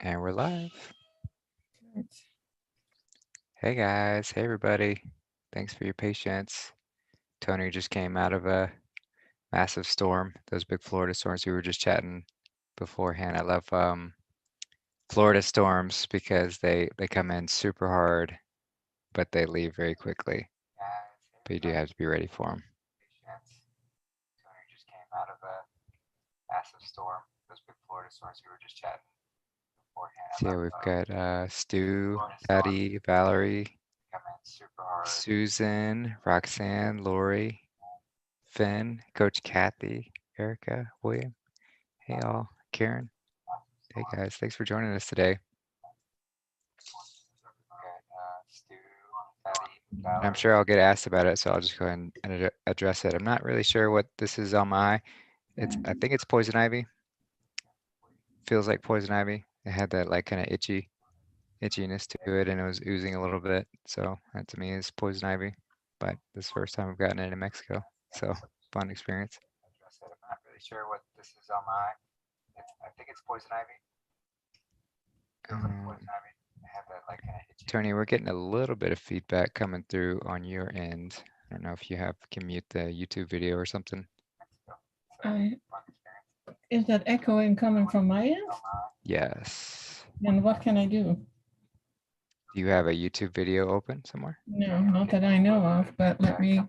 And we're live. Good. Hey guys, hey everybody. Thanks for your patience. Tony just came out of a massive storm, those big Florida storms we were just chatting beforehand. I love Florida storms because they come in super hard, but they leave very quickly. But you do have to be ready for them. Tony just came out of a massive storm, those big Florida storms we were just chatting beforehand. So yeah, we've got Stu, Patty, Valerie, Susan, Roxanne, Lori, Finn, Coach Kathy, Erica, William. Hey all, Karen. Hey guys, thanks for joining us today. And I'm sure I'll get asked about it, so I'll just go ahead and address it. I'm not really sure what this is on my eye. I think it's poison ivy. Feels like poison ivy. It had that like kind of itchiness to it, and it was oozing a little bit. So that to me is poison ivy. But this is the first time I've gotten it in Mexico, so fun experience. I'm not really sure what this is on my eye. I think it's poison ivy. Tony, we're getting a little bit of feedback coming through on your end. I don't know if you can mute the YouTube video or something. I, is that echoing coming from my end? Yes. And what can I do? Do you have a YouTube video open somewhere? No, not that I know of, but let me.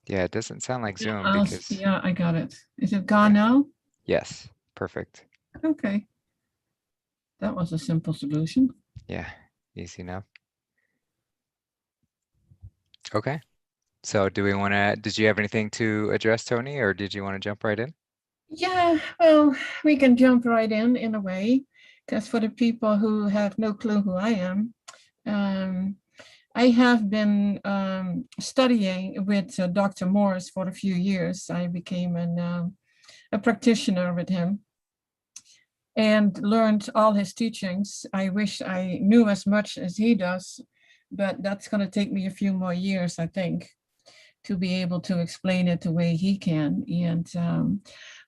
Yeah, it doesn't sound like Yeah, Zoom because. yeah, I got it. Is it gone now? Yes, perfect. Okay. That was a simple solution. Yeah, easy enough. Okay. So did you have anything to address, Tony, or did you want to jump right in? Yeah, well, we can jump right in a way, because for the people who have no clue who I am, um, I have been studying with Dr. Morris for a few years. I became a practitioner with him and learned all his teachings. I wish I knew as much as he does, but that's going to take me a few more years, I think, to be able to explain it the way he can. And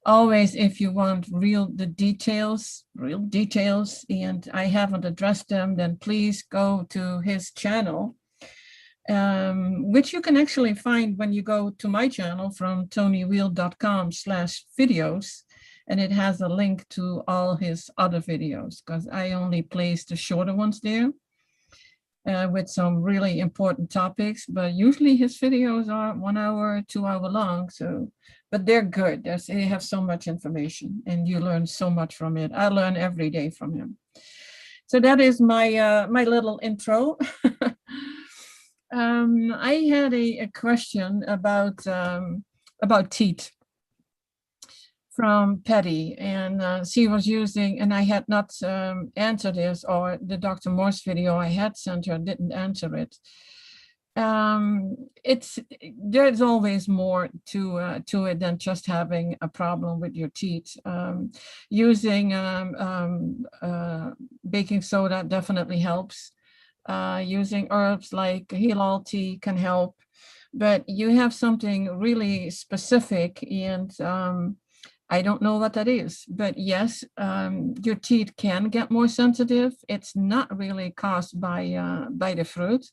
always, if you want real details, and I haven't addressed them, then please go to his channel, which you can actually find when you go to my channel from toniweel.com/videos. And it has a link to all his other videos because I only place the shorter ones there. With some really important topics, but usually his videos are 1 hour, 2 hour long. So, but they're good. They have so much information, and you learn so much from it. I learn every day from him. So that is my little intro. I had a question about teeth from Patty, and she was using, and I had not answered this, or the Dr. Morse video I had sent her didn't answer it. It's There's always more to it than just having a problem with your teeth. Using baking soda definitely helps. Using herbs like Hilal tea can help, but you have something really specific, and I don't know what that is, but yes, your teeth can get more sensitive. It's not really caused by the fruit,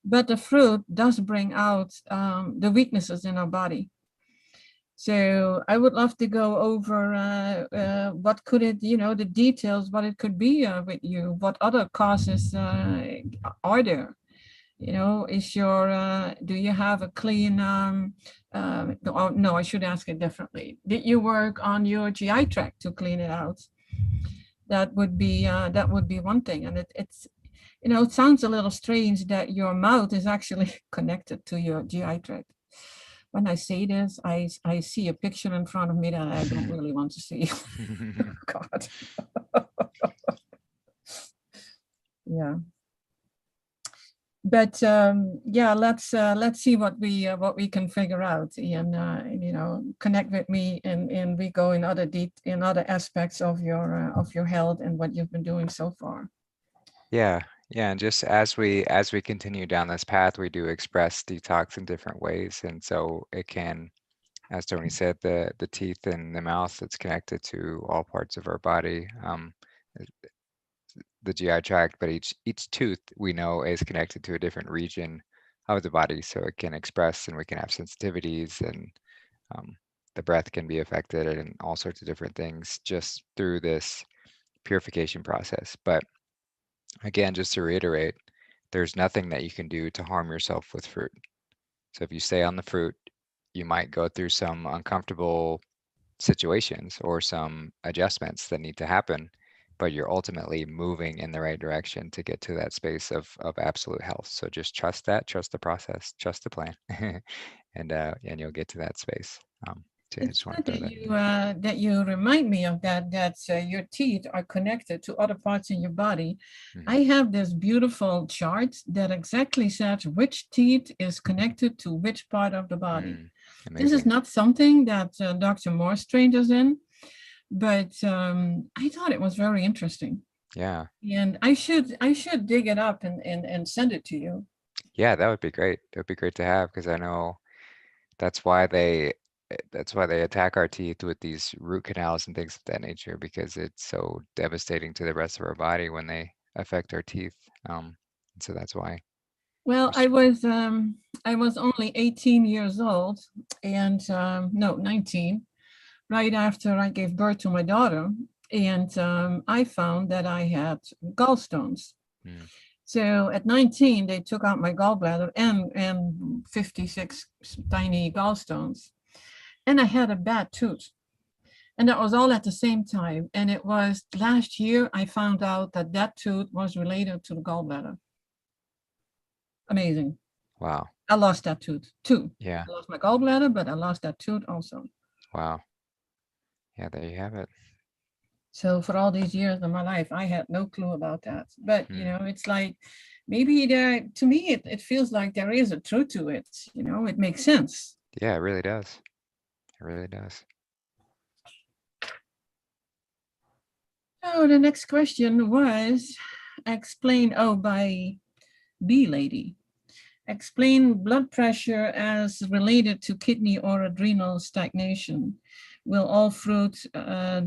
but the fruit does bring out the weaknesses in our body. So I would love to go over what could it, the details, what it could be with you, what other causes are there? Do you have a clean, no, I should ask it differently. Did you work on your GI tract to clean it out? That would be one thing. And it sounds a little strange that your mouth is actually connected to your GI tract. When I say this, I see a picture in front of me that I don't really want to see. God. Yeah. But yeah, let's see what we can figure out, and connect with me, and we go in other aspects of your health and what you've been doing so far. Yeah, yeah, and just as we continue down this path, we do express detox in different ways, and so it can as Tony said, the teeth and the mouth, it's connected to all parts of our body, the GI tract, but each tooth we know is connected to a different region of the body, so it can express and we can have sensitivities, and the breath can be affected and all sorts of different things just through this purification process. But again, just to reiterate, there's nothing that you can do to harm yourself with fruit. So if you stay on the fruit, you might go through some uncomfortable situations or some adjustments that need to happen, but you're ultimately moving in the right direction to get to that space of absolute health. So just trust that, trust the process, trust the plan, and you'll get to that space. So I It's just want good to throw that that in. you remind me of that. That your teeth are connected to other parts in your body. Mhm. I have this beautiful chart that exactly says which teeth is connected to which part of the body. This is Amazing. not something that Dr. Morse trained us in, but I thought it was very interesting, Yeah. and I should dig it up and send it to you. Yeah, that would be great. It would be great to have because I know that's why they attack our teeth with these root canals and things of that nature because it's so devastating to the rest of our body when they affect our teeth. So that's why. Well, Just, I was only 18 years old, and no, 19, right after I gave birth to my daughter, and I found that I had gallstones. mm, So at 19, they took out my gallbladder and 56 tiny gallstones, and I had a bad tooth. And that was all at the same time. And it was last year I found out that that tooth was related to the gallbladder. Amazing. wow. I lost that tooth too. Yeah. I lost my gallbladder, but I lost that tooth also. Wow. Yeah, there you have it. So for all these years of my life, I had no clue about that. But Hmm. it's like maybe there to me it feels like there is a truth to it. It makes sense. Yeah, it really does. It really does. So the next question was explain by B lady. Explain blood pressure as related to kidney or adrenal stagnation. Will all fruit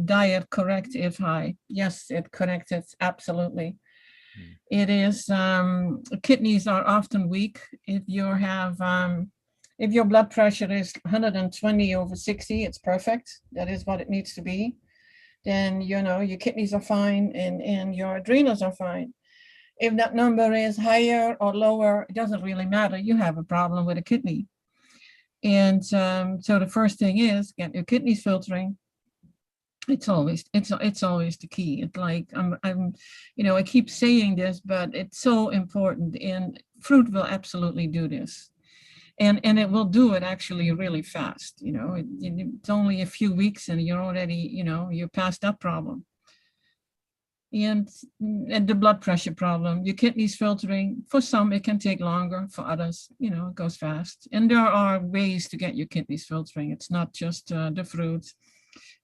diet correct if high? Yes, it corrects absolutely. Mm, It is kidneys are often weak if your blood pressure is 120 over 60, it's perfect. That is what it needs to be. Then your kidneys are fine and your adrenals are fine. If that number is higher or lower, it doesn't really matter. You have a problem with a kidney. And so the first thing is get your kidneys filtering. It's always the key. It's like I keep saying this, but it's so important. And fruit will absolutely do this, and it will do it actually really fast. It's only a few weeks, and you're already you're past that problem. And, and the blood pressure problem, your kidneys filtering, for some it can take longer, for others it goes fast. And there are ways to get your kidneys filtering. It's not just the fruit.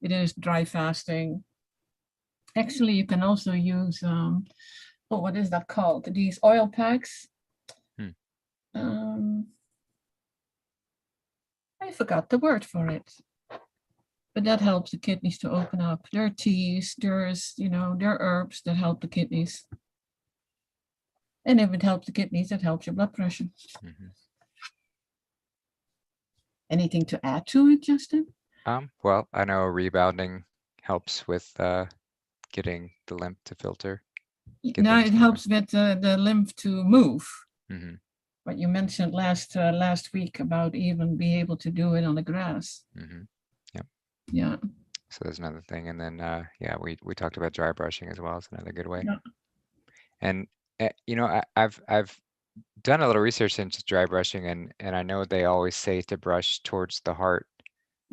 It is dry fasting. Actually, you can also use what is that called, these oil packs. mm, um, I forgot the word for it, but that helps the kidneys to open up. There are teas, there are herbs that help the kidneys. And if it helps the kidneys, it helps your blood pressure. mhm. Anything to add to it, Justin? Well, I know rebounding helps with getting the lymph to filter, get Now things it moving. helps with the lymph to move. Hmm. What you mentioned last week about even being able to do it on the grass. Hmm. Yep. Yeah. So there's another thing, and then yeah, we talked about dry brushing as well. It's another good way. Yeah. And I've done a little research into dry brushing, and I know they always say to brush towards the heart.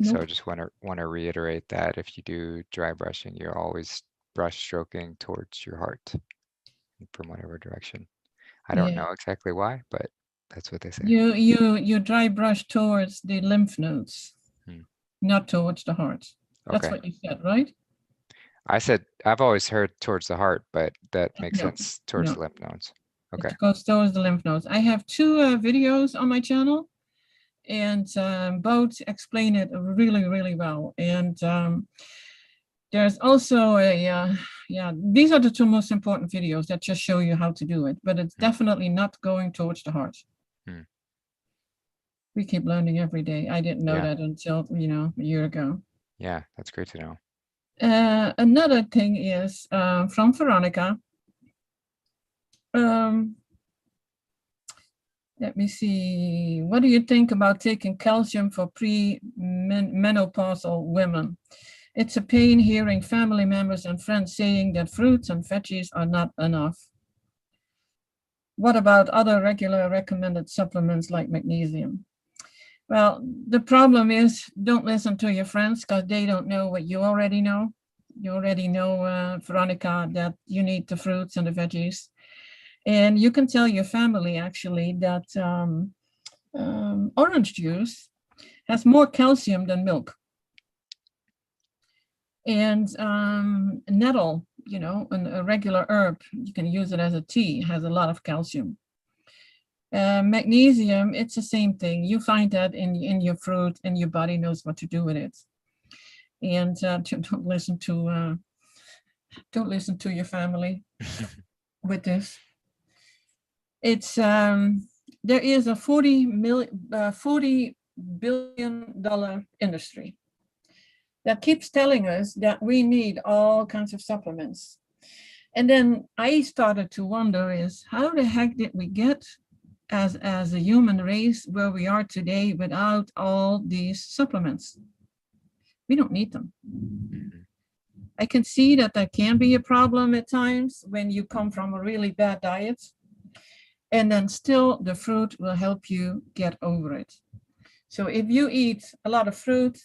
So I Nope. just want to reiterate that if you do dry brushing, you're always brush stroking towards your heart from whatever direction. I don't Yeah. know exactly why, but that's what they say. You dry brush towards the lymph nodes, Hmm. not towards the heart. That's Okay. what you said, right? I said I've always heard towards the heart, but that makes No, sense towards no. the lymph nodes. Okay. It goes towards the lymph nodes. I have two videos on my channel, and both explain it really, really well. And there's also yeah, these are the two most important videos that just show you how to do it, but it's definitely not going towards the heart. Hmm. We keep learning every day. I didn't know Yeah. that until, a year ago. Yeah, that's great to know. Another thing is from Veronica. Let me see. What do you think about taking calcium for pre-menopausal women? It's a pain hearing family members and friends saying that fruits and veggies are not enough. What about other regular recommended supplements like magnesium? Well, the problem is don't listen to your friends because they don't know what you already know. You already know, Veronica, that you need the fruits and the veggies. And you can tell your family actually that orange juice has more calcium than milk. And nettle, a regular herb, you can use it as a tea, has a lot of calcium. Magnesium, it's the same thing. You find that in your fruit, and your body knows what to do with it. And don't listen to your family with this. It's there is a $40 billion industry that keeps telling us that we need all kinds of supplements. And then I started to wonder is how the heck did we get as a human race where we are today without all these supplements? We don't need them. I can see that can be a problem at times when you come from a really bad diet. And then still the fruit will help you get over it. So if you eat a lot of fruit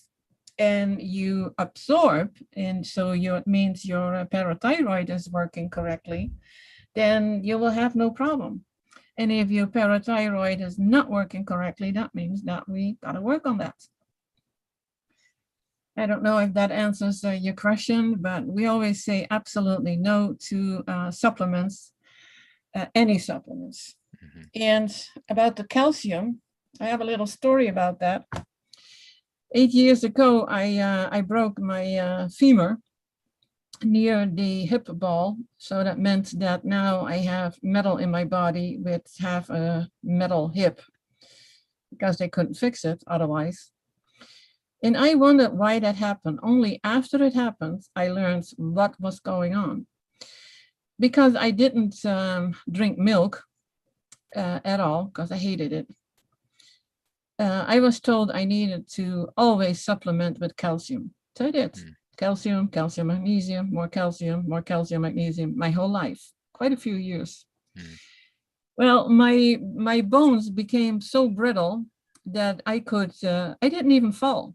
and you absorb, and so it means your parathyroid is working correctly, then you will have no problem. And if your parathyroid is not working correctly, that means that we got to work on that. I don't know if that answers your question, but we always say absolutely no to supplements, any supplements. Mm-hmm. And about the calcium, I have a little story about that. 8 years ago, I broke my femur near the hip ball. So that meant that now I have metal in my body with half a metal hip because they couldn't fix it otherwise. And I wondered why that happened. Only after it happened, I learned what was going on. Because I didn't drink milk at all, because I hated it. I was told I needed to always supplement with calcium. So I did. Calcium, magnesium, more calcium, magnesium, my whole life, quite a few years. Well, my bones became so brittle that I didn't even fall,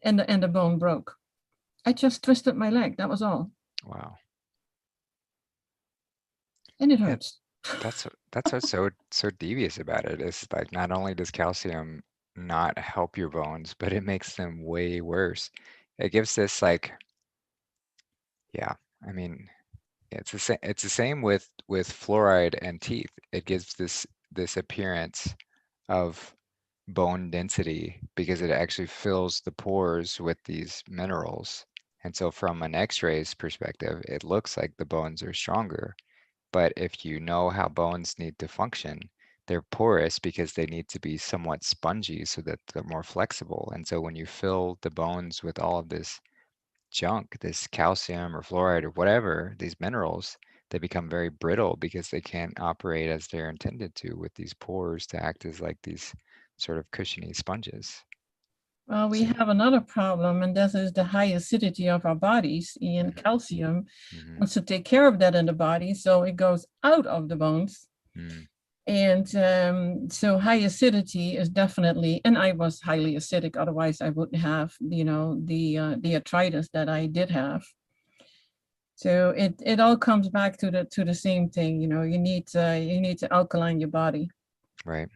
and the bone broke. I just twisted my leg. That was all. Wow. And it hurts. That's what's so devious about it. Is like not only does calcium not help your bones, but it makes them way worse. It gives this yeah, I mean, it's the same with fluoride and teeth. It gives this appearance of bone density because it actually fills the pores with these minerals. And so from an X-rays perspective, it looks like the bones are stronger. But if you know how bones need to function, they're porous because they need to be somewhat spongy so that they're more flexible. And so when you fill the bones with all of this junk, this calcium or fluoride or whatever, these minerals, they become very brittle because they can't operate as they're intended to with these pores to act as like these sort of cushiony sponges. Well, we have another problem, and that is the high acidity of our bodies. And calcium wants to take care of that in the body, so it goes out of the bones. And so high acidity is definitely, and I was highly acidic, otherwise I wouldn't have, the arthritis that I did have. So it all comes back to the same thing. You need to alkaline your body. Right.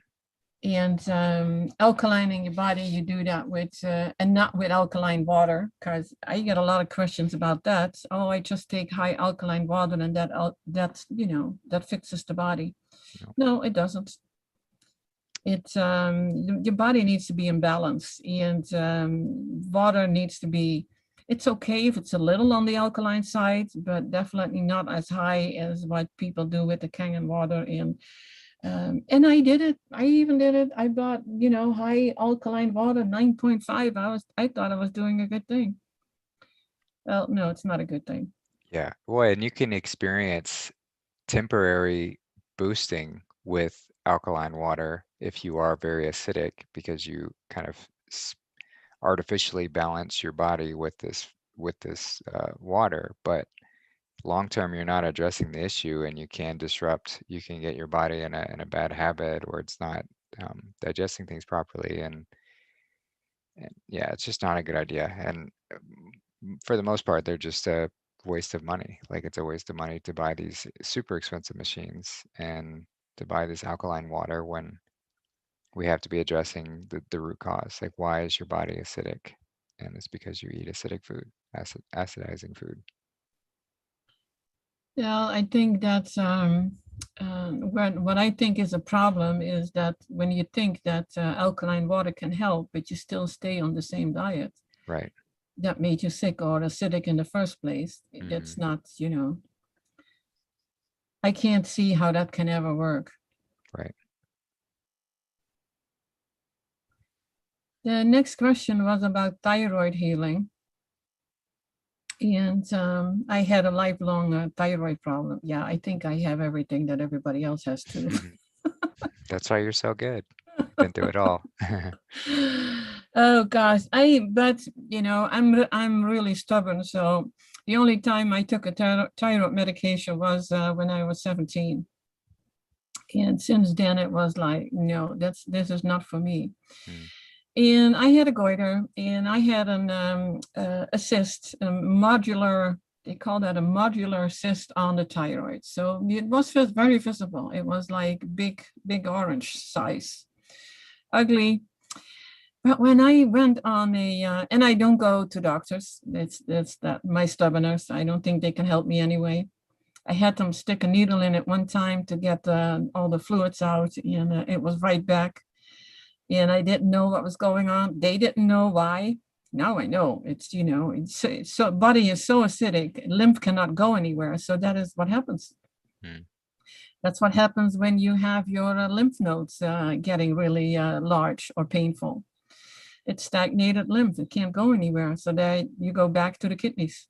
And alkalining your body, you do that with and not with alkaline water, because I get a lot of questions about that. Oh, I just take high alkaline water and that fixes the body. No, it doesn't. It's your body needs to be in balance, and water needs to be. It's okay if it's a little on the alkaline side, but definitely not as high as what people do with the Kangen water. And I did it. I even did it. I bought, high alkaline water, 9.5. I thought I was doing a good thing. Well, no, it's not a good thing. Yeah. Well, and you can experience temporary boosting with alkaline water if you are very acidic because you kind of artificially balance your body with this water. But long term, you're not addressing the issue, and you can disrupt. You can get your body in a bad habit, or it's not digesting things properly, and yeah, it's just not a good idea. And for the most part, they're just a waste of money. Like it's a waste of money to buy these super expensive machines and to buy this alkaline water when we have to be addressing the root cause. Like, why is your body acidic? And it's because you eat acidic food, acidizing food. Yeah, I think that's what I think is a problem is that when you think that alkaline water can help, but you still stay on the same diet Right. that made you sick or acidic in the first place. That's Hmm. not, I can't see how that can ever work. Right. The next question was about thyroid healing. And I had a lifelong thyroid problem. Yeah, I think I have everything that everybody else has too. That's why you're so good. Been through it all. Oh gosh, but I'm really stubborn. So the only time I took a thyroid medication was when I was 17. And since then it was like, no, this is not for me. Mm. And I had a goiter, and I had a cyst, a modular, they call that a modular cyst on the thyroid. So it was very visible. It was like big orange size, ugly. But when I went on and I don't go to doctors, that's that my stubbornness. I don't think they can help me anyway. I had them stick a needle in it one time to get all the fluids out, and it was right back. And I didn't know what was going on. They didn't know why. Now I know. It's so body is so acidic, lymph cannot go anywhere. So that is what happens. Mm. That's what happens when you have your lymph nodes getting really large or painful. It's stagnated lymph. It can't go anywhere. So that you go back to the kidneys.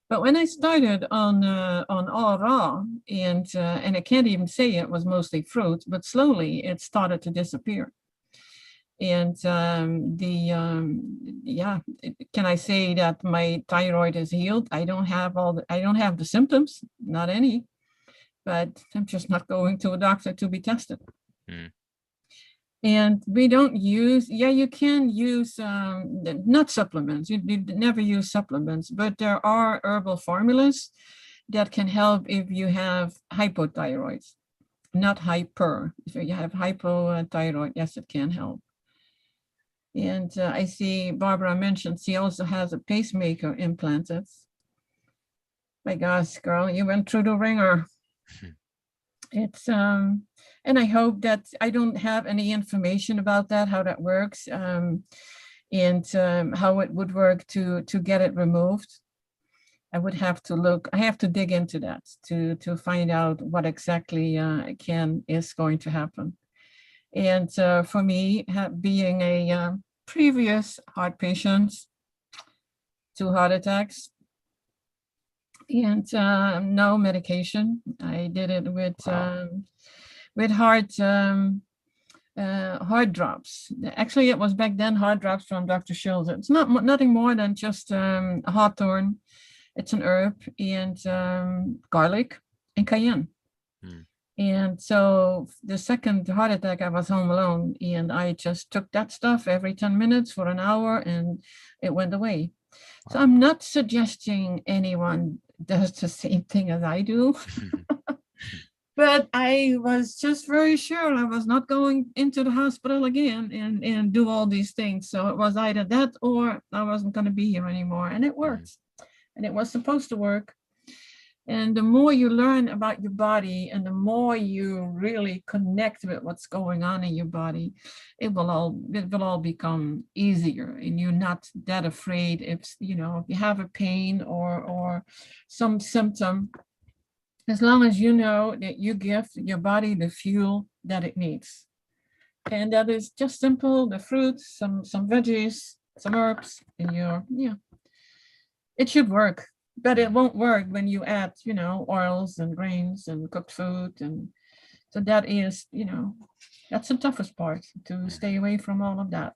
But when I started on all raw, and I can't even say it was mostly fruit, but slowly it started to disappear. And yeah, can I say that my thyroid is healed? I don't have the symptoms, not any, but I'm just not going to a doctor to be tested. Mm. And we don't use, yeah, you can use not supplements. You never use supplements, but there are herbal formulas that can help if you have hypothyroids, not hyper. If you have hypothyroid, yes, it can help. And I see Barbara mentioned she also has a pacemaker implanted. My gosh, girl, you went through the ringer. It's and I hope that I don't have any information about that, how that works, and how it would work to get it removed. I would have to look. I have to dig into that to find out what exactly is going to happen. And for me, being a previous heart patient, 2 heart attacks, and no medication. I did it Wow. with heart drops. Actually, it was back then heart drops from Dr. Schulze. It's nothing more than just hawthorn. It's an herb, and garlic and cayenne. Mm. And so the second heart attack, I was home alone, and I just took that stuff every 10 minutes for an hour, and it went away. So Wow. I'm not suggesting anyone does the same thing as I do, but I was just very sure I was not going into the hospital again and do all these things. So it was either that or I wasn't going to be here anymore. And it Mm. worked. And it was supposed to work. And the more you learn about your body and the more you really connect with what's going on in your body, it will all become easier, and you're not that afraid if if you have a pain or some symptom, as long as you know that you give your body the fuel that it needs. And that is just simple, the fruits, some veggies, some herbs in your, yeah, it should work, but it won't work when you add, oils and grains and cooked food. And so that is, that's the toughest part, to stay away from all of that.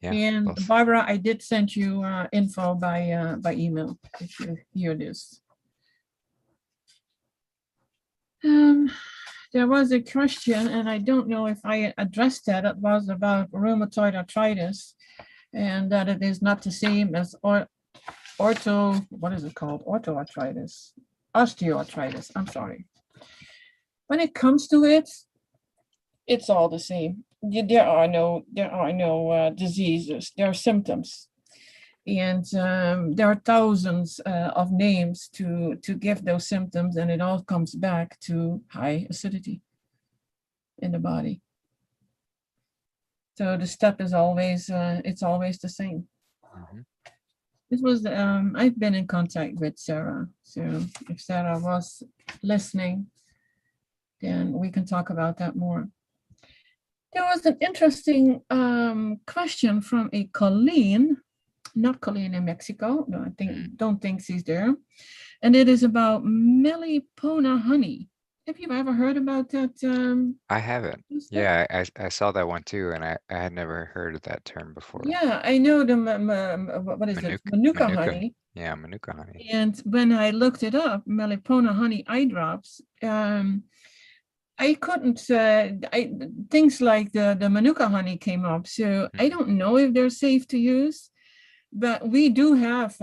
Yeah. And Barbara, I did send you info by email if you hear this. There was a question, and I don't know if I addressed that. It was about rheumatoid arthritis, and that it is not the same as what is it called? Orthoarthritis, osteoarthritis. I'm sorry. When it comes to it, it's all the same. There are no diseases. There are symptoms, and there are thousands of names to give those symptoms, and it all comes back to high acidity in the body. So the step is always it's always the same. This was I've been in contact with Sarah, so if Sarah was listening, then we can talk about that more. There was an interesting question from a Colleen, not Colleen in Mexico. No, don't think she's there. And it is about Melipona honey. Have you ever heard about that? I haven't. Yeah, I saw that one too, and I had never heard of that term before. Yeah, I know the what is it? Manuka honey. Yeah, Manuka honey. And when I looked it up, Melipona honey eye drops, I couldn't, things like the Manuka honey came up. So I don't know if they're safe to use, but we do have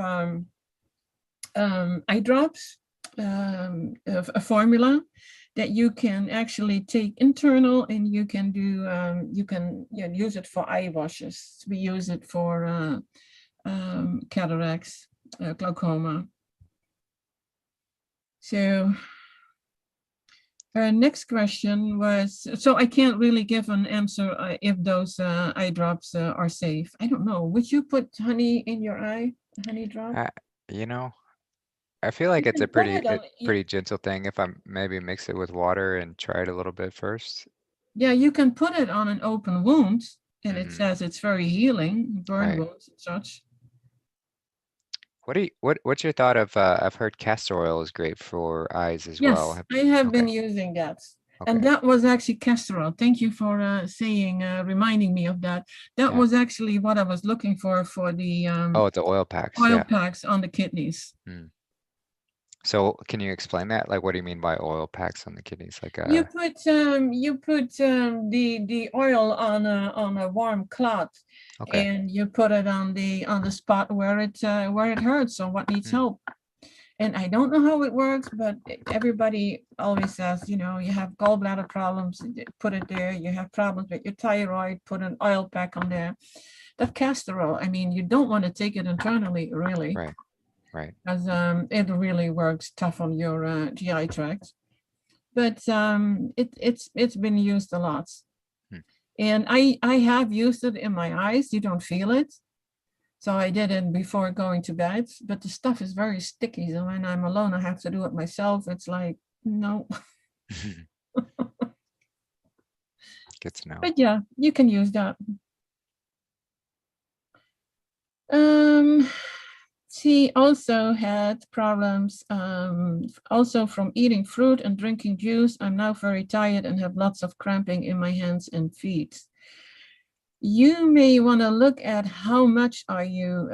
eye drops, a formula that you can actually take internal, and you can do, you can use it for eye washes. We use it for cataracts, glaucoma. So next question was, so I can't really give an answer if those eye drops are safe. I don't know. Would you put honey in your eye, honey drop? I feel like it's a pretty gentle thing if I maybe mix it with water and try it a little bit first. Yeah, you can put it on an open wound, and it says it's very healing, burn wounds and such. What's your thought of I've heard castor oil is great for eyes as well. Yes, I have been using that. And that was actually castor oil. Thank you for reminding me of that. That was actually what I was looking for the the oil packs. Oil packs on the kidneys. So can you explain that? Like, what do you mean by oil packs on the kidneys? Like you put the oil on a warm cloth, and you put it on the spot where it hurts or what needs help. And I don't know how it works, but everybody always says, you have gallbladder problems, put it there. You have problems with your thyroid, put an oil pack on there. That castor oil, I mean, you don't want to take it internally, really. Right. Because it really works tough on your GI tract. But it's been used a lot. And I have used it in my eyes. You don't feel it. So I did it before going to bed, but the stuff is very sticky. So when I'm alone, I have to do it myself. It's like, no. Good to know. But yeah, you can use that. She also had problems also from eating fruit and drinking juice. I'm now very tired and have lots of cramping in my hands and feet. You may want to look at how much are you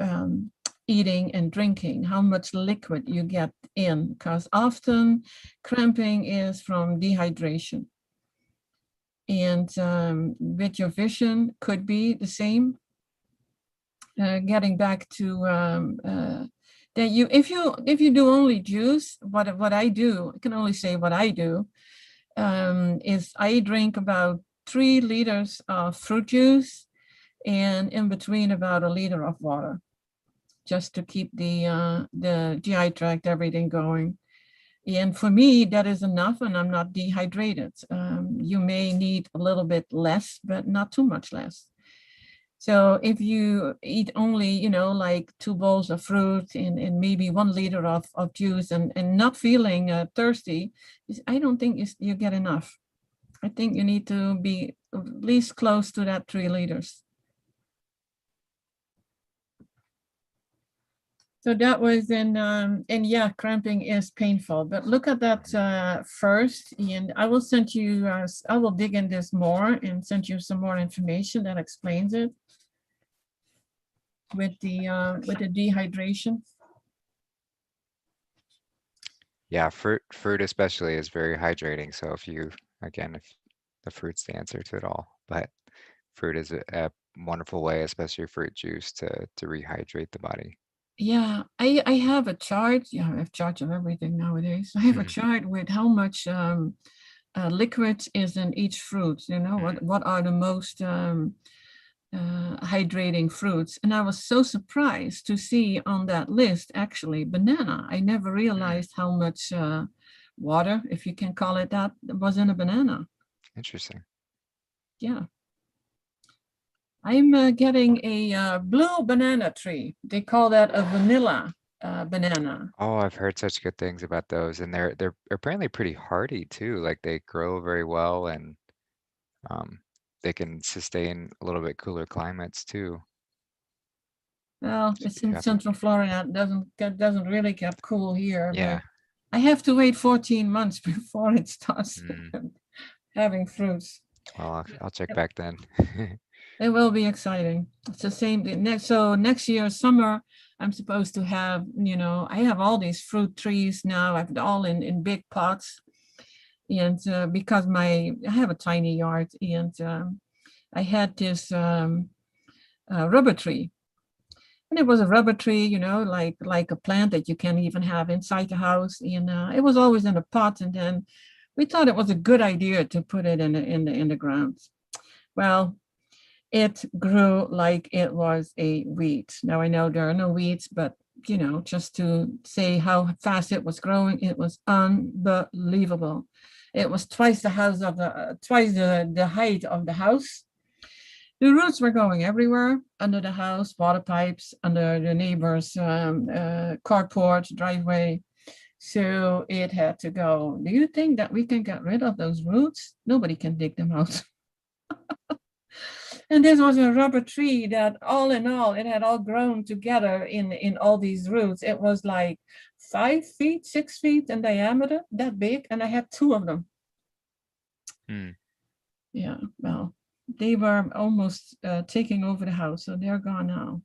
eating and drinking, how much liquid you get in, because often cramping is from dehydration. And with your vision could be the same. Getting back to that if you do only juice, what I do, I can only say what I do, is I drink about 3 liters of fruit juice, and in between about 1 liter of water. just to keep the GI tract, everything going. And for me, that is enough, and I'm not dehydrated. You may need a little bit less, but not too much less. So if you eat only, like 2 bowls of fruit and maybe 1 liter of juice and not feeling thirsty, I don't think you get enough. I think you need to be at least close to that 3 liters. So that was and yeah, cramping is painful, but look at that first, and I will send you, I will dig in this more and send you some more information that explains it with the dehydration. Yeah, fruit especially is very hydrating. So if the fruit's the answer to it all, but fruit is a wonderful way, especially fruit juice, to rehydrate the body. Yeah, I have a chart. Yeah, I have charts of everything nowadays. I have a chart with how much liquid is in each fruit. What are the most hydrating fruits? And I was so surprised to see on that list actually banana. I never realized how much water, if you can call it that, was in a banana. Interesting. Yeah. I'm getting a blue banana tree. They call that a vanilla banana. Oh, I've heard such good things about those, and they're apparently pretty hardy too. Like they grow very well, and they can sustain a little bit cooler climates too. Well, So it's you in have to, Central Florida. It doesn't really get cool here, yeah. but I have to wait 14 months before it starts having fruits. Well, I'll check back then. It will be exciting. It's the same thing. So next year, summer, I'm supposed to have, I have all these fruit trees now. I've all in big pots. And because I have a tiny yard, and I had this rubber tree. And it was a rubber tree, like a plant that you can even have inside the house. And it was always in a pot. And then we thought it was a good idea to put it in the ground. Well, it grew like it was a weed. Now I know there are no weeds, but just to say how fast it was growing, it was unbelievable. It was twice the height of the house. The roots were going everywhere, under the house, water pipes, under the neighbor's carport, driveway. So it had to go. Do you think that we can get rid of those roots? Nobody can dig them out. And this was a rubber tree that all in all, it had all grown together in all these roots. It was like 5 feet, 6 feet in diameter, that big. And I had 2 of them. Yeah, well, they were almost taking over the house, so they're gone now.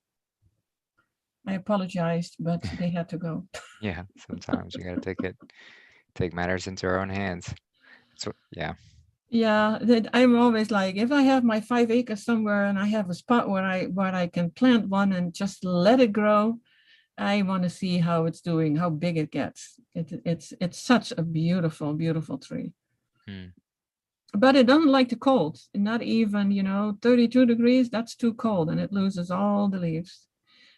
I apologized, but they had to go. Yeah, sometimes you got to take matters into our own hands. So yeah. Yeah, I'm always like, if I have my 5 acres somewhere and I have a spot where I can plant one and just let it grow, I want to see how it's doing, how big it gets. It's such a beautiful, beautiful tree. But it doesn't like the cold. Not even 32 degrees. That's too cold, and it loses all the leaves.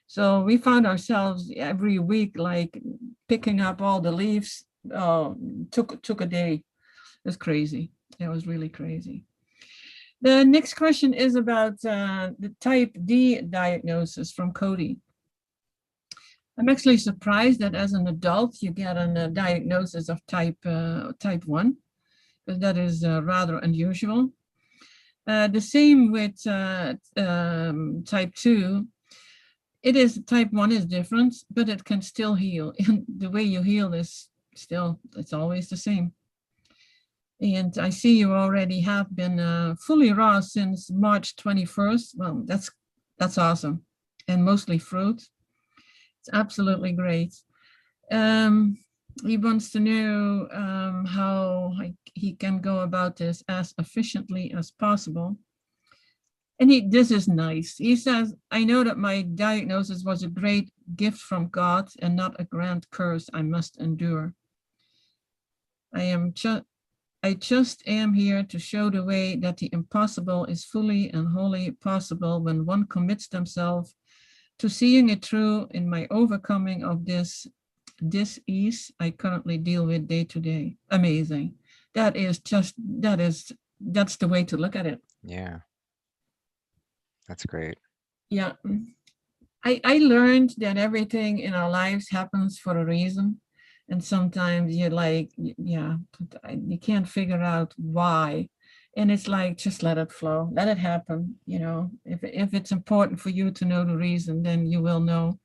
So we found ourselves every week like picking up all the leaves. Took a day. It was crazy. It was really crazy. The next question is about the type D diagnosis from Cody. I'm actually surprised that as an adult you get a diagnosis of type 1, because that is rather unusual. The same with type 2. It is type 1 is different, but it can still heal. And the way you heal is it's always the same. And I see you already have been fully raw since March 21st. Well, that's awesome. And mostly fruit. It's absolutely great. He wants to know how he can go about this as efficiently as possible. And this is nice. He says, I know that my diagnosis was a great gift from God and not a grand curse I must endure. I just am here to show the way that the impossible is fully and wholly possible when one commits themselves to seeing it through in my overcoming of this dis-ease I currently deal with day to day. Amazing. That's the way to look at it. Yeah. That's great. Yeah. I learned that everything in our lives happens for a reason. And sometimes you're like, yeah, you can't figure out why. And it's like, just let it flow, let it happen. If it's important for you to know the reason, then you will know.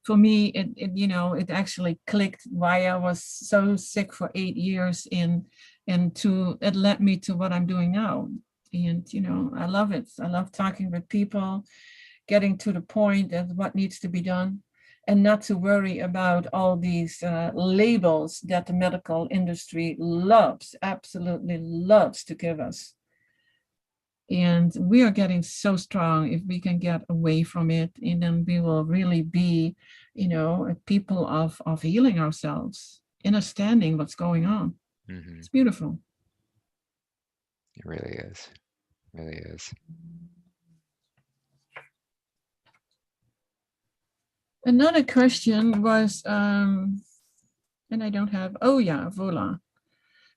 For me, it actually clicked why I was so sick for 8 years and it led me to what I'm doing now. And, I love it. I love talking with people, getting to the point of what needs to be done, and not to worry about all these labels that the medical industry absolutely loves to give us. And we are getting so strong if we can get away from it, and then we will really be, people of healing ourselves, understanding what's going on. Mm-hmm. It's beautiful. It really is. Really is. Another question was, and I don't have, oh yeah, voila,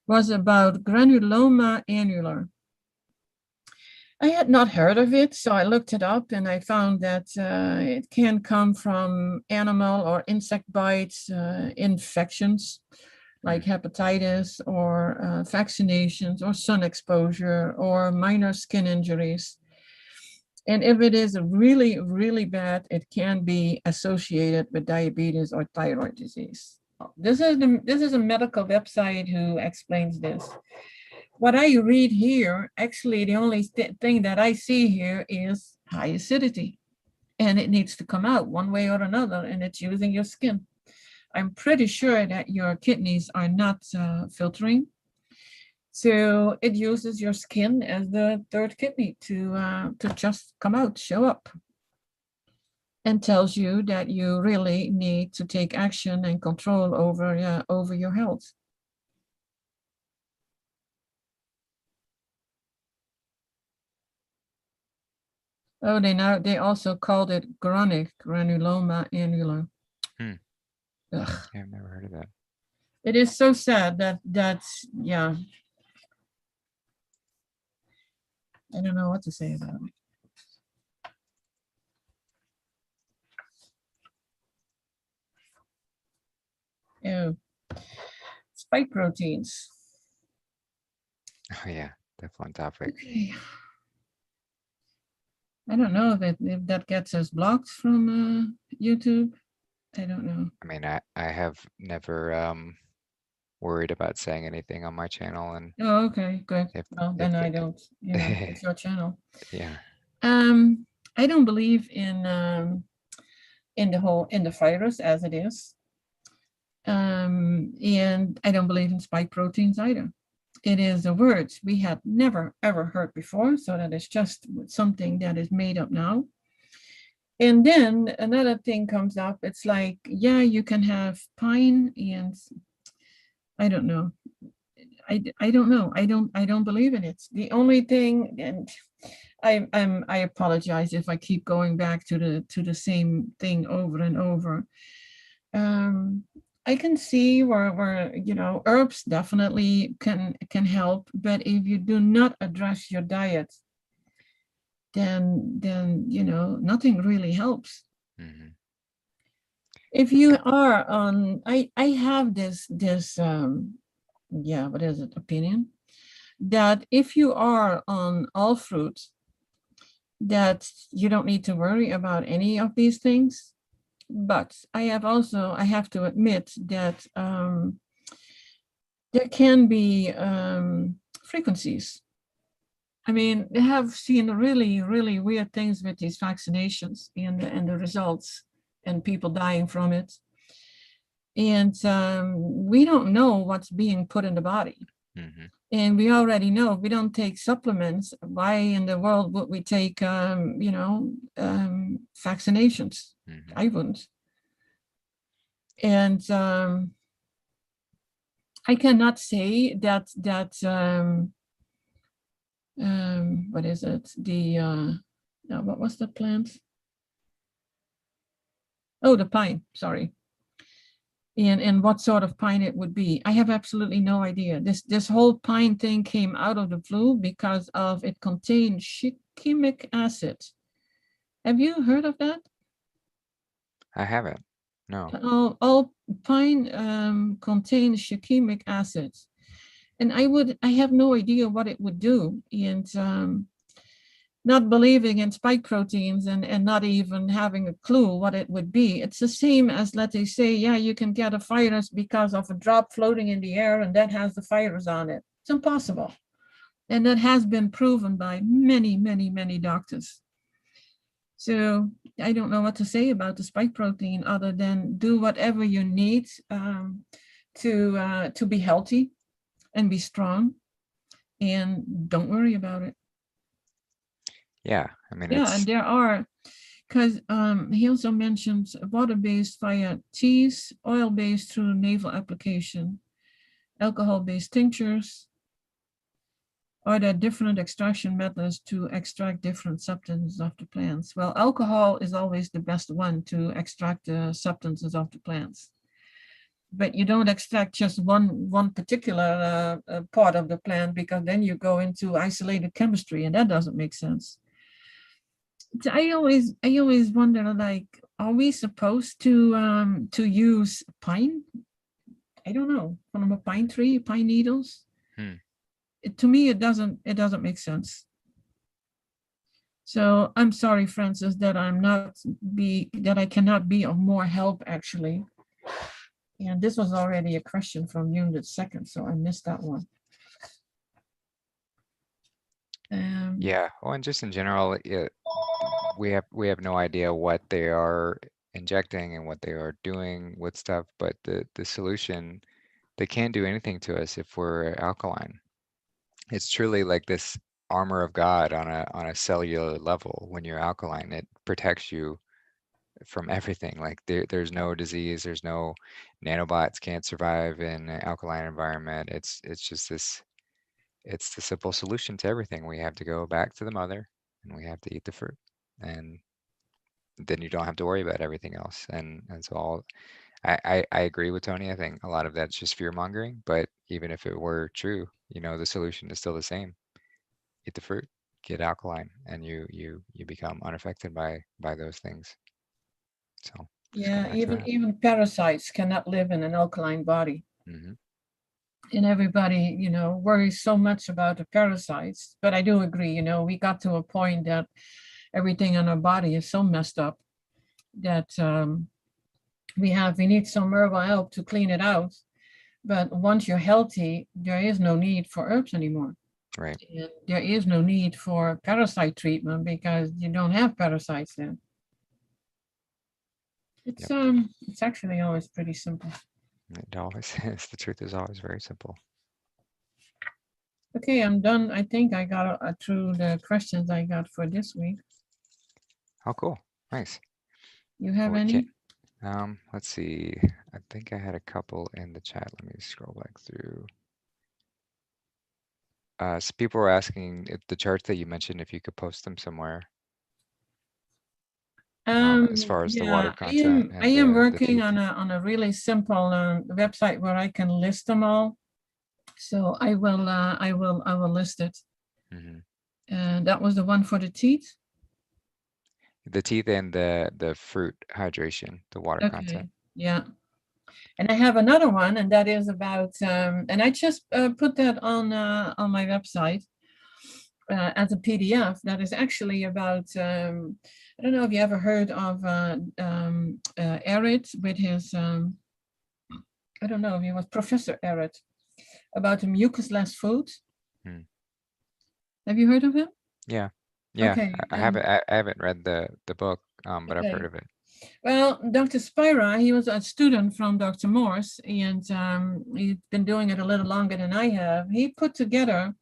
was about granuloma annular. I had not heard of it, so I looked it up and I found that it can come from animal or insect bites, infections like hepatitis or vaccinations or sun exposure or minor skin injuries. And if it is really, really bad, it can be associated with diabetes or thyroid disease. This is a medical website who explains this. What I read here, actually, the only thing that I see here is high acidity, and it needs to come out one way or another, and it's using your skin. I'm pretty sure that your kidneys are not filtering. So it uses your skin as the third kidney to just come out, show up, and tells you that you really need to take action and control over your health. Oh, they also called it chronic granuloma annular. Ugh. Yeah, I've never heard of that. It is so sad that's, yeah. I don't know what to say about it. Oh, spike proteins. Oh yeah, that's one topic. Okay. I don't know if that gets us blocked from YouTube. I don't know. I mean, I have never worried about saying anything on my channel, and Oh, okay, good. if Well, then I don't. It's your channel. yeah. I don't believe in the virus as it is, and I don't believe in spike proteins either. It is a word we had never ever heard before, so that is just something that is made up now. And then another thing comes up. It's like, yeah, you can have pine, and I don't know. I don't know. I don't believe in it. The only thing, and I apologize if I keep going back to the same thing over and over. I can see where herbs definitely can help, but if you do not address your diet, then nothing really helps. Mm-hmm. If you are on, I have this what is it, opinion that if you are on all fruits, that you don't need to worry about any of these things. But I have to admit that there can be frequencies. I mean, they have seen really, really weird things with these vaccinations and the results and people dying from it. And we don't know what's being put in the body. Mm-hmm. And we already know if we don't take supplements, why in the world would we take, vaccinations? Mm-hmm. I wouldn't. And I cannot say that what is it? What was the plant? Oh, the pine, sorry. And what sort of pine it would be. I have absolutely no idea. This whole pine thing came out of the blue because of it contained shikimic acid. Have you heard of that? I haven't. No. All pine contains shikimic acid, and I have no idea what it would do. And not believing in spike proteins and not even having a clue what it would be. It's the same as, let's say, yeah, you can get a virus because of a drop floating in the air and that has the virus on it. It's impossible. And that has been proven by many, many, many doctors. So I don't know what to say about the spike protein other than do whatever you need to be healthy and be strong, and don't worry about it. Yeah, I mean, Yeah, and there are, because he also mentions water-based via teas, oil-based through nasal application, alcohol-based tinctures. Are there different extraction methods to extract different substances of the plants? Well, alcohol is always the best one to extract the substances of the plants. But you don't extract just one particular part of the plant, because then you go into isolated chemistry, and that doesn't make sense. I always wonder, like, are we supposed to use pine? I don't know, from a pine tree, pine needles. To me, it doesn't make sense. So I'm sorry, Francis, that I cannot be of more help, actually. And this was already a question from Unit 2nd, so I missed that one. Yeah. Oh, and just in general, we have no idea what they are injecting and what they are doing with stuff, but the solution, they can't do anything to us if we're alkaline. It's truly like this armor of God on a cellular level. When you're alkaline, it protects you from everything. Like there's no disease, there's no nanobots can't survive in an alkaline environment. It's just this, it's the simple solution to everything. We have to go back to the mother and we have to eat the fruit, and then you don't have to worry about everything else. And so all, I agree with Tony. I think a lot of that's just fear mongering, but even if it were true, you know, the solution is still the same. Eat the fruit, get alkaline, and you become unaffected by those things. So just go Yeah, back to that. even parasites cannot live in an alkaline body. Hmm. And everybody, worries so much about the parasites. But I do agree, we got to a point that everything in our body is so messed up that we need some herbal help to clean it out. But once you're healthy, there is no need for herbs anymore. Right. And there is no need for parasite treatment because you don't have parasites then. It's Yep. it's actually always pretty simple. It always is. The truth is always very simple. Okay, I'm done. I think I got through the questions I got for this week. Oh, cool. Nice. You have any? Let's see. I think I had a couple in the chat. Let me scroll back through. So people were asking if the charts that you mentioned, if you could post them somewhere. As far as the water Yeah, content I and am the working teeth. on a really simple website where I can list them all. So I will list it. Hmm. And that was the one for the teeth. The teeth and the fruit hydration, the water content. Yeah. And I have another one, and that is about, and I just put that on my website as a PDF. That is actually about, I don't know if you ever heard of Erid with his, I don't know if he was Professor Erid, about the mucusless food. Have you heard of him? Yeah. Yeah. Okay. I haven't read the book, but I've heard of it. Well, Dr. Spira, he was a student from Dr. Morse, and he's been doing it a little longer than I have. He put together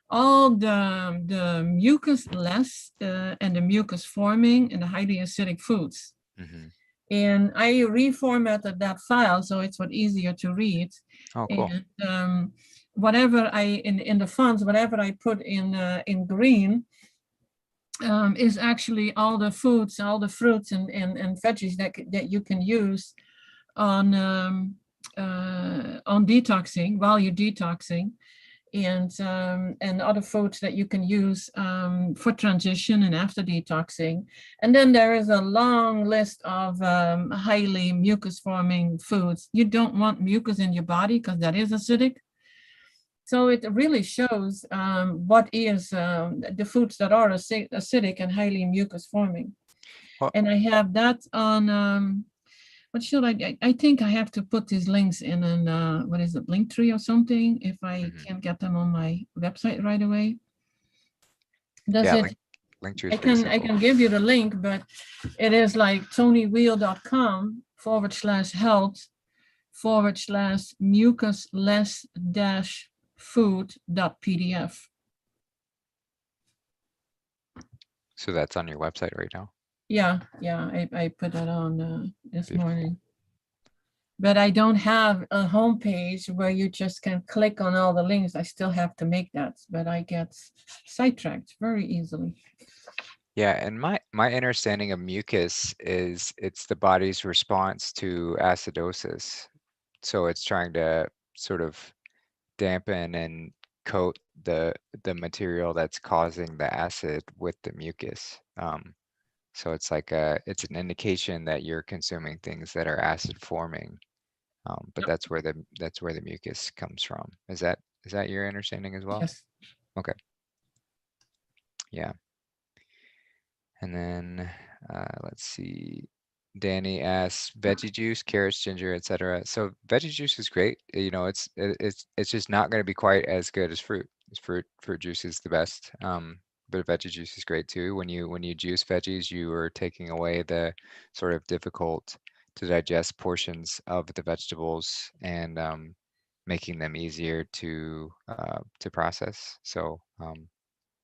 all the mucus-less and the mucus-forming and the highly acidic foods. Mm-hmm. And I reformatted that file so it's easier to read. Oh, cool. And whatever in the fonts, whatever I put in green, is actually all the foods, all the fruits and veggies that you can use on detoxing while you're detoxing, and other foods that you can use for transition and after detoxing. And then there is a long list of highly mucus forming foods. You don't want mucus in your body because that is acidic. So it really shows what is the foods that are acidic and highly mucus forming. Well, And I have that on, what should I think I have to put these links in an, what is it, Linktree or something, if I mhm. can't get them on my website right away. Does Yeah, it, Linktree is I pretty can simple. give you the link, but it is like toniweel.com/health/mucus less dash food.pdf. So that's on your website right now. Yeah, I put that on this Beautiful. morning. But I don't have a homepage where you just can click on all the links. I still have to make that, but I get sidetracked very easily. Yeah, and my understanding of mucus is it's the body's response to acidosis. So it's trying to sort of dampen and coat the material that's causing the acid with the mucus. So it's like it's an indication that you're consuming things that are acid forming. But that's where the mucus comes from. Is that your understanding as well? Yes. Okay. Yeah. And then let's see. Danny asks, veggie juice, carrots, ginger, etc. So veggie juice is great. You know, it's just not going to be quite as good as fruit. Fruit juice is the best. But veggie juice is great too. When you juice veggies, you are taking away the sort of difficult to digest portions of the vegetables and making them easier to process. So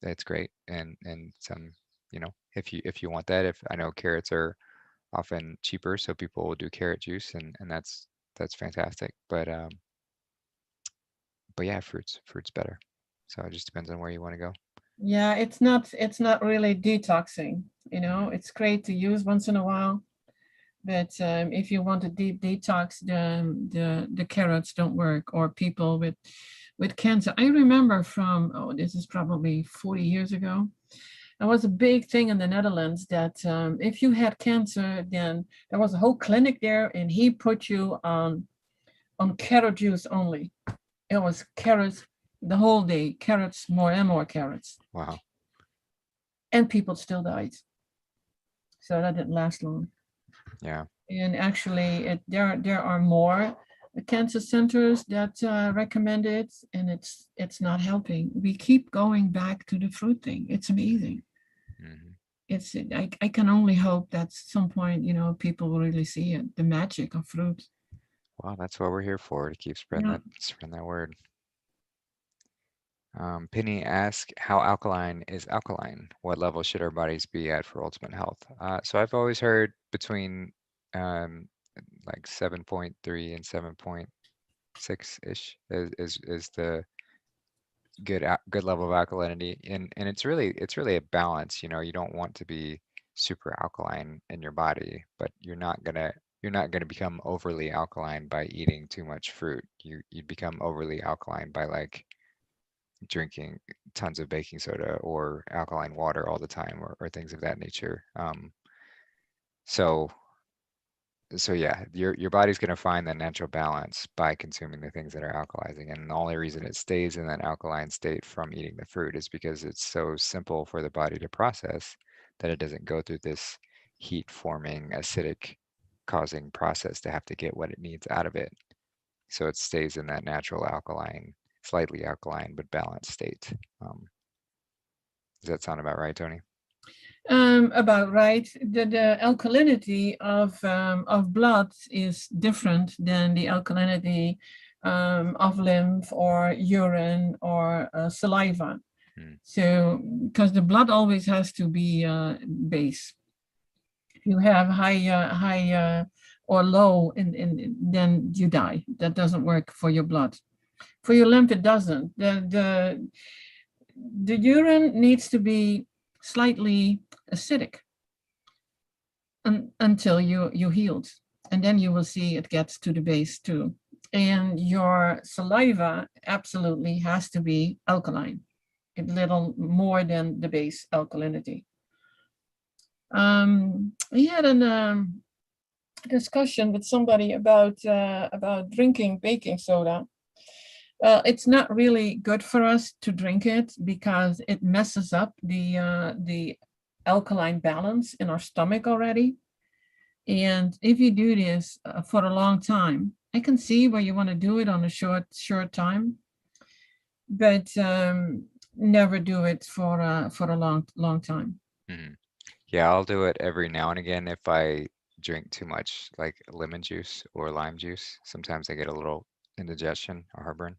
that's great. And some, you know, if you want that, if I know carrots are often cheaper, so people will do carrot juice, and that's fantastic. But yeah, fruit's better. So it just depends on where you want to go. Yeah, it's not really detoxing. Mhm. It's great to use once in a while, but if you want a deep detox, the carrots don't work. Or people with cancer. I remember from, oh, this is probably 40 years ago. It was a big thing in the Netherlands that if you had cancer, then there was a whole clinic there, and he put you on carrot juice only. It was carrots the whole day, carrots, more and more carrots, Wow. and people still died. So that didn't last long. Yeah. And actually, there are more cancer centers that recommend it, and it's not helping. We keep going back to the fruit thing. It's amazing. Hmm. I can only hope that at some point, people will really see it, the magic of fruit. Well, that's what we're here for, to keep Yeah. spreading that word. Penny asks, how alkaline is alkaline? What level should our bodies be at for ultimate health? So I've always heard between um, like 7.3 and 7.6-ish is the good level of alkalinity, and it's really a balance. You know, you don't want to be super alkaline in your body, but you're not gonna become overly alkaline by eating too much fruit. You'd become overly alkaline by like drinking tons of baking soda or alkaline water all the time, or things of that nature. So so yeah, your body's going to find that natural balance by consuming the things that are alkalizing, and the only reason it stays in that alkaline state from eating the fruit is because it's so simple for the body to process that it doesn't go through this heat forming acidic causing process to have to get what it needs out of it. So it stays in that natural alkaline, slightly alkaline but balanced state. Does that sound about right, Tony? About right. The alkalinity of blood is different than the alkalinity of lymph or urine or saliva. Mm, So, because the blood always has to be base. If you have high or low, then you die. That doesn't work for your blood. For your lymph, it doesn't. The urine needs to be slightly acidic until you healed. And then you will see it gets to the base too. And your saliva absolutely has to be alkaline, a little more than the base alkalinity. We had a discussion with somebody about drinking baking soda. Well, it's not really good for us to drink it because it messes up the alkaline balance in our stomach already. And if you do this for a long time, I can see where you want to do it on a short time, but never do it for a long time. Hmm. Yeah, I'll do it every now and again if I drink too much, like lemon juice or lime juice. Sometimes I get a little indigestion or heartburn,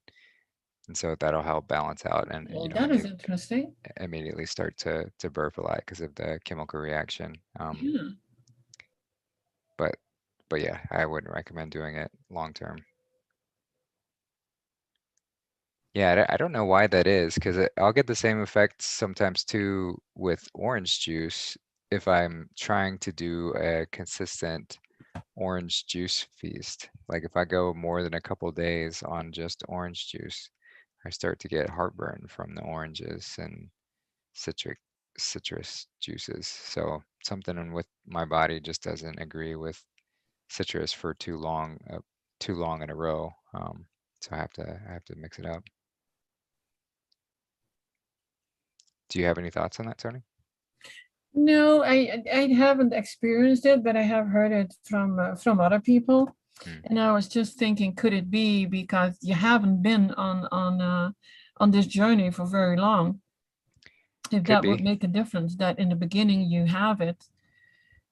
and so that'll help balance out and Well, that is interesting. immediately start to burp a lot because of the chemical reaction. Yeah. But but yeah, I wouldn't recommend doing it long term. Yeah, I don't know why that is because I'll get the same effects sometimes too with orange juice if I'm trying to do a consistent orange juice feast. Like if I go more than a couple days on just orange juice, I start to get heartburn from the oranges and citric citrus juices. So something with my body just doesn't agree with citrus for too long in a row. So I have to mix it up. Do you have any thoughts on that, Tony? No, I haven't experienced it, but I have heard it from other people. Hmm. And I was just thinking, could it be because you haven't been on this journey for very long? If Could that would be. make a difference, that in the beginning you have it.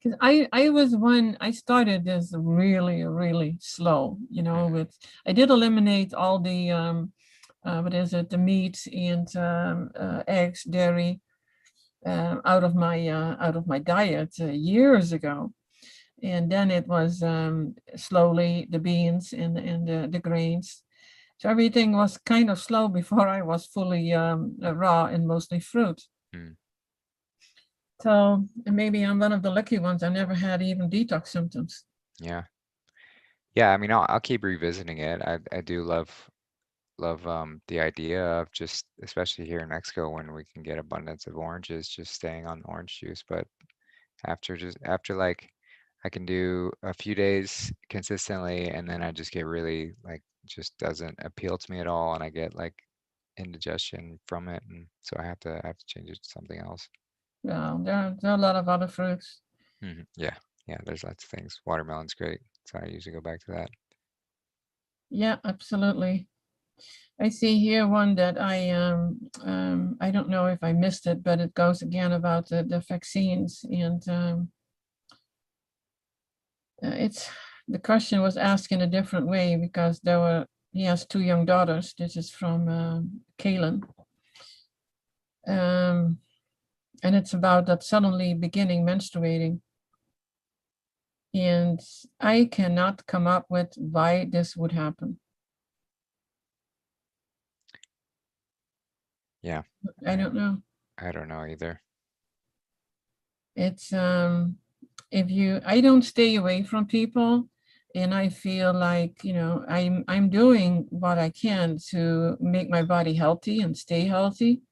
Because I was when I started this really slow, Hmm. with I did eliminate all the what is it, the meat and eggs, dairy, out of my diet years ago. And then it was slowly the beans and the grains. So everything was kind of slow before I was fully raw and mostly fruit. Hmm. So maybe I'm one of the lucky ones. I never had even detox symptoms. Yeah. Yeah, I mean, I'll keep revisiting it. I do love the idea of just, especially here in Mexico when we can get abundance of oranges, just staying on orange juice. But after like I can do a few days consistently and then I just get really like just doesn't appeal to me at all and I get like indigestion from it and so I have to change it to something else. Yeah, there are a lot of other fruits. Yeah, yeah, there's lots of things. Watermelon's great, so I usually go back to that. Yeah, absolutely. I see here one that I don't know if I missed it, but it goes again about the vaccines. And it's the question was asked in a different way because he has two young daughters. This is from Kalen. Um, and it's about that suddenly beginning menstruating. And I cannot come up with why this would happen. Yeah, I I don't know. I don't know either. It's I don't stay away from people, and I feel like, I'm doing what I can to make my body healthy and stay healthy.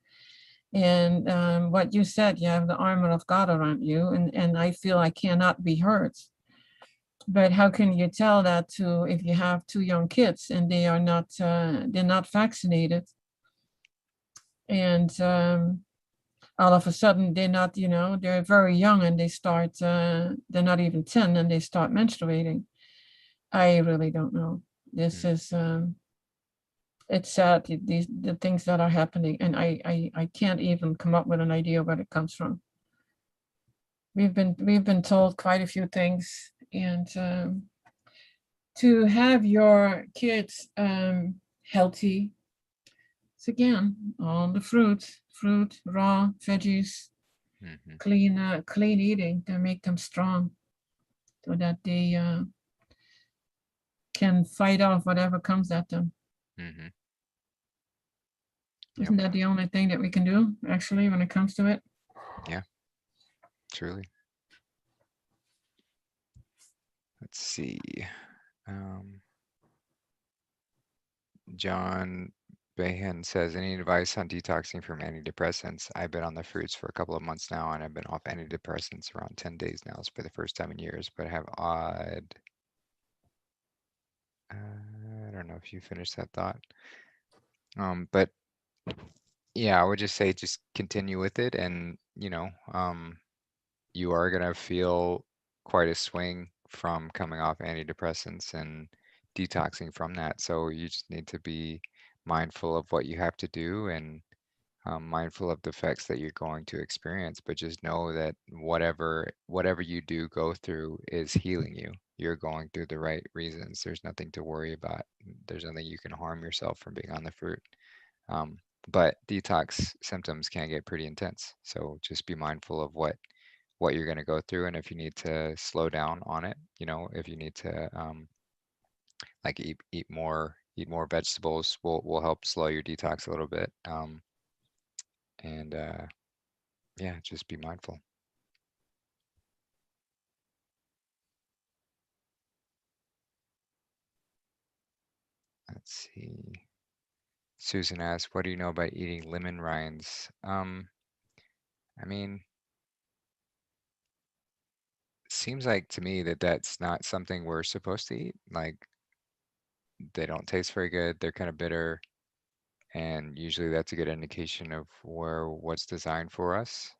And what you said, you have the armor of God around you, and I feel I cannot be hurt. But how can you tell that to if you have two young kids and they're not vaccinated, and all of a sudden they're not, they're very young and they're not even 10 and they start menstruating. I really don't know. This Mm, is it's sad, the things that are happening, and I can't even come up with an idea where it comes from. We've been told quite a few things, and to have your kids healthy, it's again all the fruit, raw veggies, mhm, clean eating to make them strong, so that they can fight off whatever comes at them. mhm. Yep. Isn't that the only thing that we can do, actually, when it comes to it? Yeah, truly. Let's see. Um, John Behan says, any advice on detoxing from antidepressants? I've been on the fruits for a couple of months now, and I've been off antidepressants around 10 days now. It's for the first time in years, but I have odd. I don't know if you finished that thought. But yeah, I would just say just continue with it, and you are gonna feel quite a swing from coming off antidepressants and detoxing from that. So you just need to be mindful of what you have to do and mindful of the effects that you're going to experience. But just know that whatever you do go through is healing you. You're going through the right reasons. There's nothing to worry about. There's nothing you can harm yourself from being on the fruit. Um, but detox symptoms can get pretty intense. So just be mindful of what you're going to go through, and if you need to slow down on it, if you need to like eat more vegetables, will help slow your detox a little bit. And yeah, just be mindful. Let's see. Susan asks, what do you know about eating lemon rinds? I mean, seems like to me that that's not something we're supposed to eat. Like, they don't taste very good. They're kind of bitter. And usually that's a good indication of what's designed for us.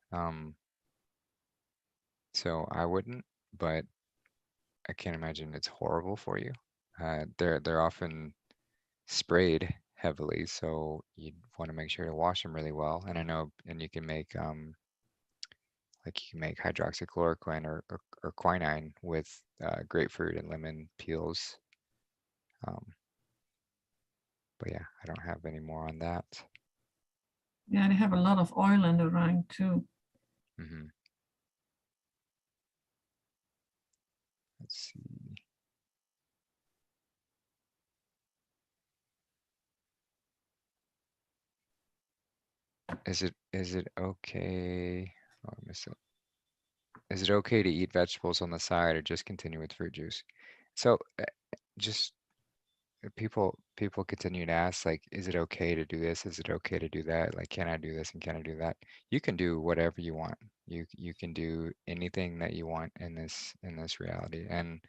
So I wouldn't, but I can't imagine it's horrible for you. They're often sprayed heavily, so you want to make sure to wash them really well. And I know, and you can make hydroxychloroquine or quinine with grapefruit and lemon peels. Um, but yeah, I don't have any more on that. Yeah, they have a lot of oil in the rind too. Hmm. Let's see. Is it okay? Oh, I missed it. Is it okay to eat vegetables on the side or just continue with fruit juice? So just people continue to ask, like, is it okay to do this? Is it okay to do that? Like, can I do this and can I do that? You can do whatever you want. You can do anything that you want in this reality. And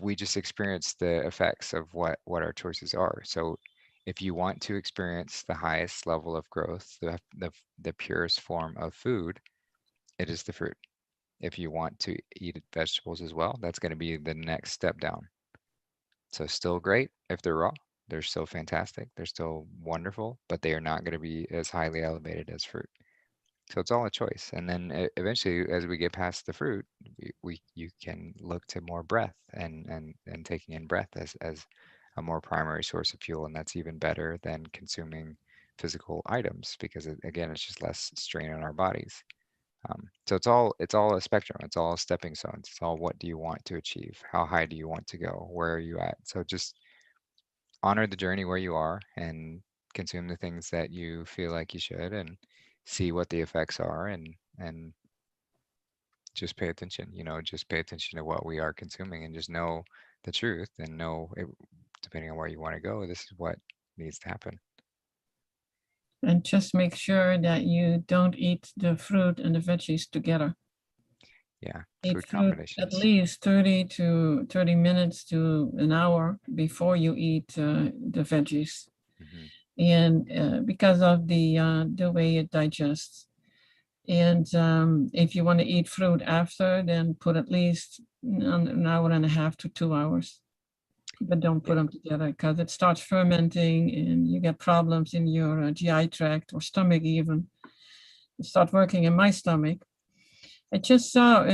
we just experience the effects of what our choices are. So if you want to experience the highest level of growth, the purest form of food, it is the fruit. If you want to eat vegetables as well, that's going to be the next step down. So still great if they're raw. They're still fantastic. They're still wonderful, but they are not going to be as highly elevated as fruit. So it's all a choice. And then eventually, as we get past the fruit, you can look to more breath and taking in breath as a more primary source of fuel, and that's even better than consuming physical items because again, it's just less strain on our bodies. So it's all a spectrum. It's all stepping stones. It's all what do you want to achieve? How high do you want to go? Where are you at? So just honor the journey where you are and consume the things that you feel like you should and see what the effects are and just pay attention. Just pay attention to what we are consuming and just know the truth and know it, depending on where you want to go, this is what needs to happen. And just make sure that you don't eat the fruit and the veggies together. Yeah, Eat food fruit at combinations. least 30 minutes to an hour before you eat the veggies. Hmm. And because of the way it digests. And if you want to eat fruit after, then put at least an hour and a half to 2 hours. But don't put Yeah. them together because it starts fermenting and you get problems in your GI tract or stomach even. It start working in my stomach. I just saw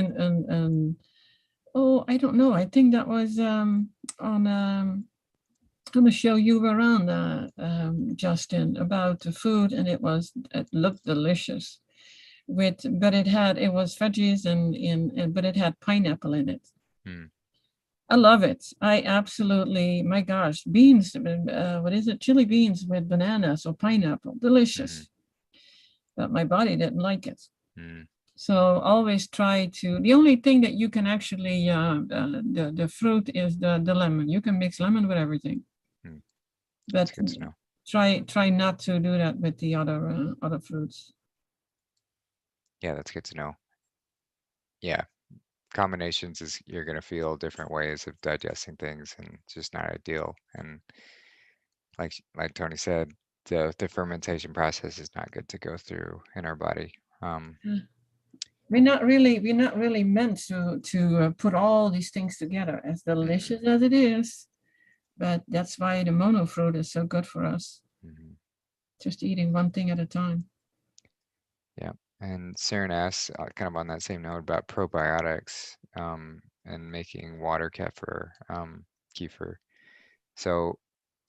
oh, I don't know. I think that was on the show you were on, Justin, about the food, and it looked delicious. It was veggies and but it had pineapple in it. Mm. I love it. I absolutely, my gosh, beans. What is it? Chili beans with bananas or pineapple, Hmm. delicious. But my body didn't like it. Mm, So always try to, the only thing that you can actually, the fruit is the lemon. You can mix lemon with everything, mm. That's but good to know. try not to do that with the other fruits. Yeah, that's good to know. Yeah, combinations is you're going to feel different ways of digesting things, and it's just not ideal. And like Tony said, the fermentation process is not good to go through in our body. We're not really meant to put all these things together, as Mhm, delicious as it is. But that's why the mono fruit is so good for us. mhm. Just eating one thing at a time. Yeah, and Saren asks, kind of on that same note about probiotics, and making water kefir. So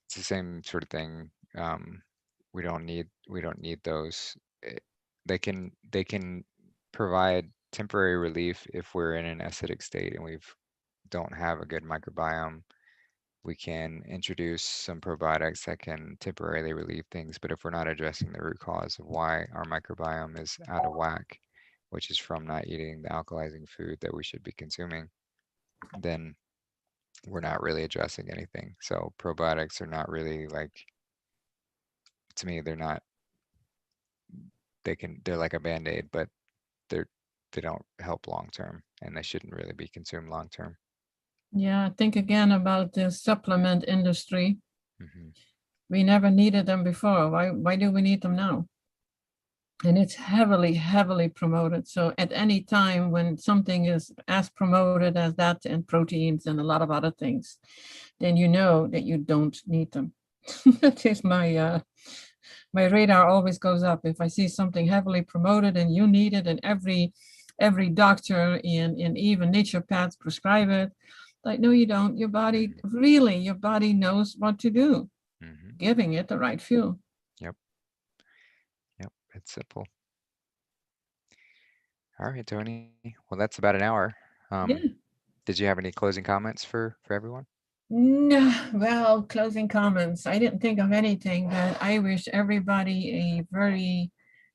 it's the same sort of thing. We don't need those. Eh, they can provide temporary relief if we're in an acidic state and we don't have a good microbiome. We can introduce some probiotics that can temporarily relieve things, but if we're not addressing the root cause of why our microbiome is out of whack, which is from not eating the alkalizing food that we should be consuming, then we're not really addressing anything. So probiotics are not really like, to me, they're like a band-aid, but they're they don't help long term and they shouldn't really be consumed long term. Yeah, think again about the supplement industry. Hmm. We never needed them before. Why do we need them now? And it's heavily, heavily promoted. So at any time when something is as promoted as that, and proteins and a lot of other things, then you know that you don't need them. That is my radar always goes up if I see something heavily promoted and you need it, and every doctor and even naturopaths prescribe it. Like, no, you don't. Hmm. Your body knows what to do, Hmm. giving it the right fuel. Yep. Yep. It's simple. All right, Tony. Well, that's about an hour. Um, Yeah. did you have any closing comments for everyone? No, well, closing comments. I didn't think of anything, but I wish everybody a very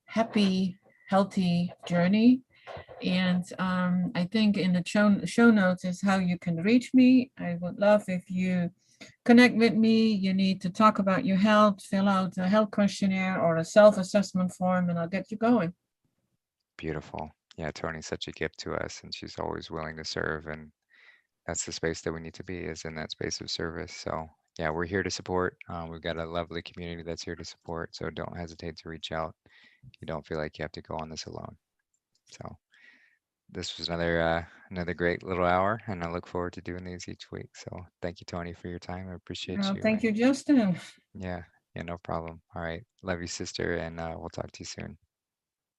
happy, healthy journey. And I think in the show notes is how you can reach me. I would love if you connect with me. You need to talk about your health, fill out a health questionnaire or a self-assessment form, and I'll get you going. Beautiful. Yeah, Tony's such a gift to us, and she's always willing to serve, and that's the space that we need to be, is in that space of service. So yeah, we're here to support. We've got a lovely community that's here to support, so don't hesitate to reach out. You don't feel like you have to go on this alone. So this was another great little hour, and I look forward to doing these each week. So thank you, Tony, for your time. I appreciate Well, you, thank and you, Justin. yeah, yeah, no problem. All right, love you, sister, and we'll talk to you soon.